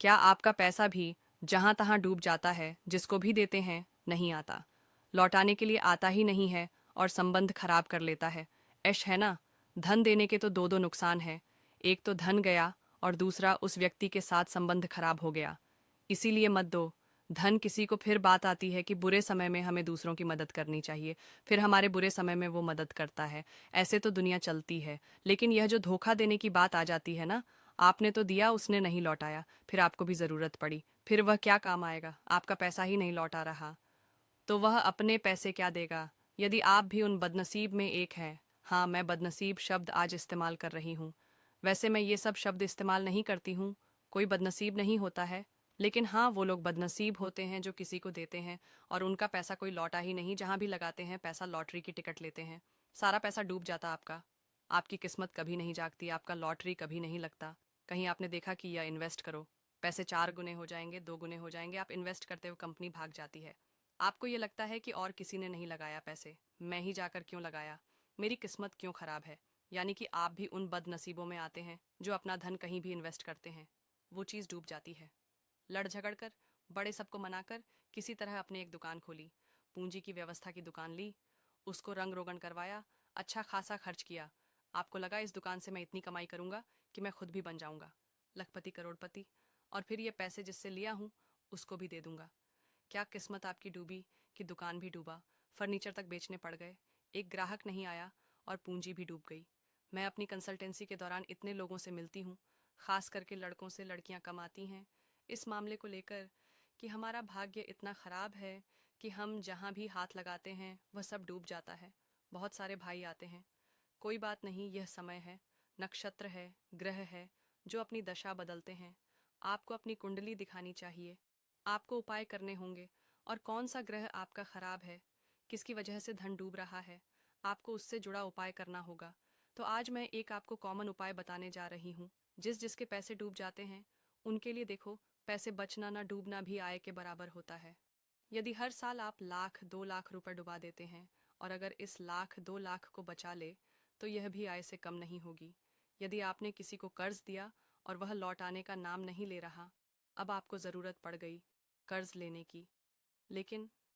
क्या आपका पैसा भी जहां तहां डूब जाता है, जिसको भी देते हैं नहीं आता, लौटाने के लिए आता ही नहीं है और संबंध खराब कर लेता है। ऐश है ना। धन देने के तो दो दो नुकसान है। एक तो धन गया और दूसरा उस व्यक्ति के साथ संबंध खराब हो गया। इसीलिए मत दो धन किसी को। फिर बात आती है कि बुरे समय में हमें दूसरों की मदद करनी चाहिए, फिर हमारे बुरे समय में वो मदद करता है। ऐसे तो दुनिया चलती है। लेकिन यह जो धोखा देने की बात आ जाती है ना, आपने तो दिया, उसने नहीं लौटाया, फिर आपको भी जरूरत पड़ी, फिर वह क्या काम आएगा? आपका पैसा ही नहीं लौटा रहा तो वह अपने पैसे क्या देगा? यदि आप भी उन बदनसीब में एक हैं। हाँ, मैं बदनसीब शब्द आज इस्तेमाल कर रही हूँ। वैसे मैं ये सब शब्द इस्तेमाल नहीं करती हूँ। कोई बदनसीब नहीं होता है। लेकिन हाँ, वो लोग बदनसीब होते हैं जो किसी को देते हैं और उनका पैसा कोई लौटा ही नहीं। जहाँ भी लगाते हैं पैसा, लॉटरी की टिकट लेते हैं, सारा पैसा डूब जाता आपका। आपकी किस्मत कभी नहीं जागती, आपका लॉटरी कभी नहीं लगता। कहीं आपने देखा कि यह इन्वेस्ट करो, पैसे 4 गुने हो जाएंगे, 2 गुने हो जाएंगे। आप इन्वेस्ट करते हुए कंपनी भाग जाती है। आपको ये लगता है कि और किसी ने नहीं लगाया पैसे, मैं ही जाकर क्यों लगाया, मेरी किस्मत क्यों खराब है। यानी कि आप भी उन बदनसीबों में आते हैं जो अपना धन कहीं भी इन्वेस्ट करते हैं, वो चीज़ डूब जाती है। लड़ झगड़ कर, बड़े सबको मनाकर किसी तरह अपने एक दुकान खोली, पूंजी की व्यवस्था की दुकान ली, उसको रंग रोगन करवाया, अच्छा खासा खर्च किया। आपको लगा इस दुकान से मैं इतनी कमाई करूंगा कि मैं खुद भी बन जाऊंगा लखपति करोड़पति, और फिर ये पैसे जिससे लिया हूं उसको भी दे दूंगा। क्या किस्मत आपकी डूबी कि दुकान भी डूबा, फर्नीचर तक बेचने पड़ गए, एक ग्राहक नहीं आया और पूंजी भी डूब गई। मैं अपनी कंसल्टेंसी के दौरान इतने लोगों से मिलती हूँ, खास करके लड़कों से। लड़कियां कमाती हैं इस मामले को लेकर कि हमारा भाग्य इतना ख़राब है कि हम जहाँ भी हाथ लगाते हैं वह सब डूब जाता है। बहुत सारे भाई आते हैं, कोई बात नहीं, यह समय है, नक्षत्र है, ग्रह है जो अपनी दशा बदलते हैं। आपको अपनी कुंडली दिखानी चाहिए, आपको उपाय करने होंगे। और कौन सा ग्रह आपका खराब है, किसकी वजह से धन डूब रहा है, आपको उससे जुड़ा उपाय करना होगा। तो आज मैं एक आपको कॉमन उपाय बताने जा रही हूँ। जिसके पैसे डूब जाते हैं उनके लिए देखो, पैसे बचना ना डूबना भी आय के बराबर होता है। यदि हर साल आप 1,00,000 2,00,000 डुबा देते हैं और अगर इस 1,00,000 2,00,000 को बचा ले तो यह भी आय से कम नहीं होगी। यदि आपने किसी को कर्ज दिया और वह लौटाने का नाम नहीं ले रहा, अब आपको ज़रूरत पड़ गई कर्ज लेने की, लेकिन